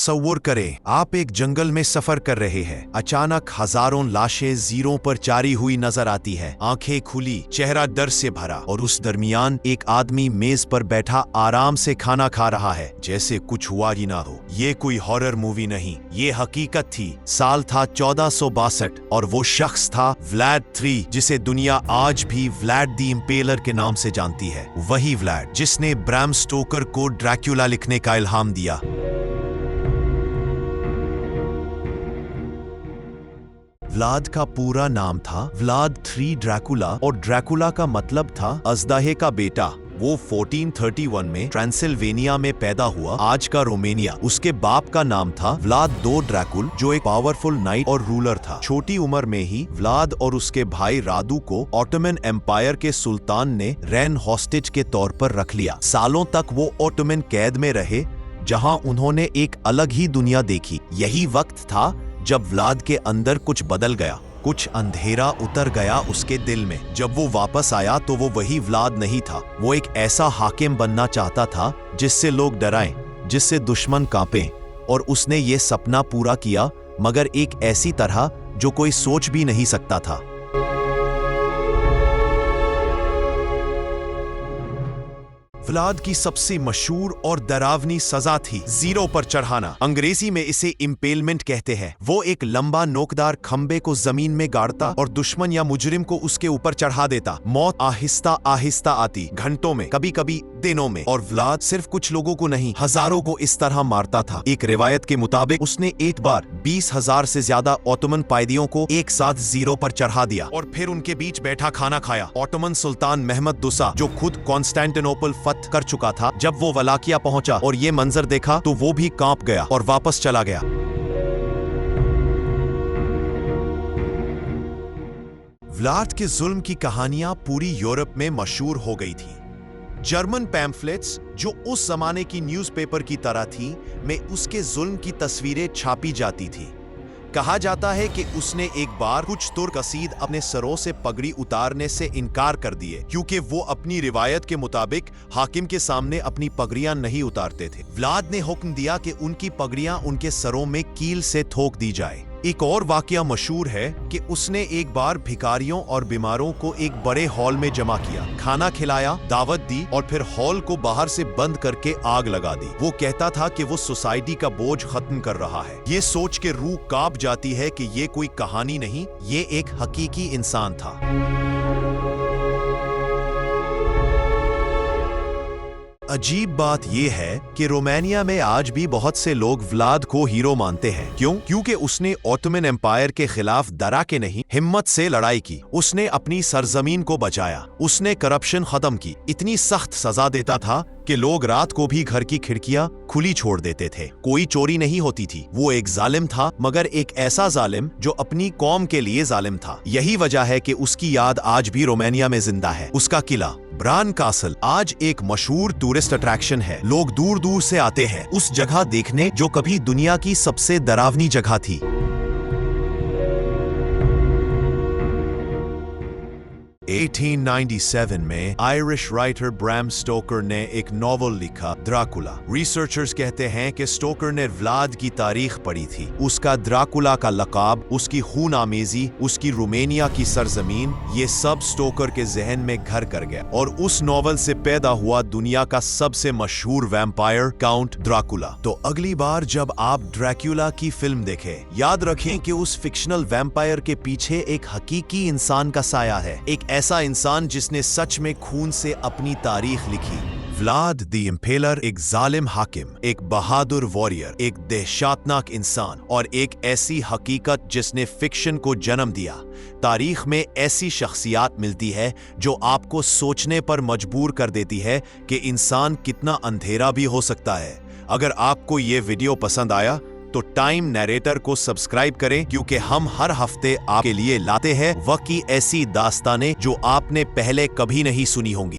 तसव्वुर करें, आप एक जंगल में सफर कर रहे हैं। अचानक हजारों लाशें जीरों पर जारी हुई नजर आती है। आंखें खुली, चेहरा डर से भरा, और उस दरमियान एक आदमी मेज पर बैठा आराम से खाना खा रहा है, जैसे कुछ हुआ ही ना हो। ये कोई हॉरर मूवी नहीं, ये हकीकत थी। साल था 1462 और वो शख्स था व्लाड III, जिसे दुनिया आज भी व्लाड द इम्पेलर के नाम से जानती है। वही व्लाड जिसने ब्रैम स्टोकर को ड्रैकुला लिखने का इल्हाम दिया। व्लाद का पूरा नाम था व्लाद III ड्रैकुला, और ड्रैकुला का मतलब था अजदाहे का बेटा। वो 1431 में ट्रांसिल्वेनिया में पैदा हुआ, आज का रोमेनिया। उसके बाप का नाम था व्लाद II ड्रैकुल, जो एक पावरफुल नाइट और रूलर था। छोटी उम्र में ही व्लाद और उसके भाई रादू को ऑटोमन एम्पायर के सुल्तान ने रैन हॉस्टेज के तौर पर रख लिया। सालों तक वो ऑटोमन कैद में रहे, जहां उन्होंने एक अलग ही दुनिया देखी। यही वक्त था जब व्लाद के अंदर कुछ बदल गया, कुछ अंधेरा उतर गया उसके दिल में। जब वो वापस आया तो वो वही व्लाद नहीं था। वो एक ऐसा हाकिम बनना चाहता था जिससे लोग डराएं, जिससे दुश्मन कांपें, और उसने ये सपना पूरा किया, मगर एक ऐसी तरह जो कोई सोच भी नहीं सकता था। व्लाद की सबसे मशहूर और डरावनी सजा थी जीरो पर चढ़ाना। अंग्रेजी में इसे इम्पेलमेंट कहते हैं। वो एक लंबा नोकदार खंबे को जमीन में गाड़ता और दुश्मन या मुजरिम को उसके ऊपर चढ़ा देता। मौत आहिस्ता आहिस्ता आती, घंटों में, कभी कभी दिनों में, और व्लाद सिर्फ कुछ लोगों को नहीं, हजारों को इस तरह मारता था। एक रिवायत के मुताबिक उसने एक बार 20,000 से ज्यादा ऑटोमन पायदियों को एक साथ जीरो पर चढ़ा दिया और फिर उनके बीच बैठा खाना खाया। ऑटोमन सुल्तान महमद दुसा, जो खुद कॉन्स्टेंटिनोपल कर चुका था, जब वो वलाकिया पहुंचा और ये मंजर देखा तो वो भी कांप गया और वापस चला गया। व्लाद के जुल्म की कहानियां पूरी यूरोप में मशहूर हो गई थी। जर्मन पैम्फलेट्स, जो उस जमाने की न्यूज़पेपर की तरह थी, में उसके जुल्म की तस्वीरें छापी जाती थी। कहा जाता है कि उसने एक बार कुछ तुर्क असीद अपने सरों से पगड़ी उतारने से इनकार कर दिए, क्योंकि वो अपनी रिवायत के मुताबिक हाकिम के सामने अपनी पगड़ियां नहीं उतारते थे। व्लाद ने हुक्म दिया कि उनकी पगड़ियां उनके सरों में कील से ठोक दी जाए। एक और वाकया मशहूर है कि उसने एक बार भिखारियों और बीमारों को एक बड़े हॉल में जमा किया, खाना खिलाया, दावत दी, और फिर हॉल को बाहर से बंद करके आग लगा दी। वो कहता था कि वो सोसाइटी का बोझ खत्म कर रहा है। ये सोच के रूह कांप जाती है कि ये कोई कहानी नहीं, ये एक हकीकी इंसान था। अजीब बात यह है कि रोमानिया में आज भी बहुत से लोग व्लाद को हीरो मानते हैं। क्यों? क्योंकि उसने ऑटोमन एम्पायर के खिलाफ डरा के नहीं, हिम्मत से लड़ाई की। उसने अपनी सरजमीन को बचाया, उसने करप्शन खत्म की। इतनी सख्त सजा देता था कि लोग रात को भी घर की खिड़कियां खुली छोड़ देते थे। कोई चोरी नहीं होती थी। वो एक जालिम था, मगर एक ऐसा जालिम जो अपनी कौम के लिए जालिम था। यही वजह है कि उसकी याद आज भी रोमानिया में जिंदा है। उसका किला ब्रान कासल आज एक मशहूर टूरिस्ट अट्रैक्शन है। लोग दूर दूर से आते हैं उस जगह देखने जो कभी दुनिया की सबसे डरावनी जगह थी। 1897 में आयरिश राइटर ब्रैम स्टोकर ने एक नॉवल लिखा, ड्रैकुला। रिसर्चर्स कहते हैं कि स्टोकर ने व्लाद की तारीख पढ़ी थी। उसका ड्रैकुला का लकाब, उसकी खून आमेजी, उसकी रोमानिया की सरजमीन, ये सब स्टोकर के जहन में घर कर गया, और उस नॉवल से पैदा हुआ दुनिया का सबसे मशहूर वैम्पायर काउंट ड्रैकुला। तो अगली बार जब आप ड्रैकुला की फिल्म देखें, याद रखें कि उस फिक्शनल वैम्पायर के पीछे एक हकीकी इंसान का साया है, एक ऐसा इंसान जिसने सच में खून से अपनी तारीख लिखी। व्लाद द इम्पेलर एक जालिम हाकिम, एक बहादुर वॉरियर, एक दहशतनाक इंसान, और एक ऐसी हकीकत जिसने फिक्शन को जन्म दिया। तारीख में ऐसी शख्सियात मिलती है जो आपको सोचने पर मजबूर कर देती है कि इंसान कितना अंधेरा भी हो सकता है। अगर आपको ये वीडियो पसंद आया तो टाइम नरेटर को सब्सक्राइब करें, क्योंकि हम हर हफ्ते आपके लिए लाते हैं वक्त की ऐसी दास्तानें जो आपने पहले कभी नहीं सुनी होंगी।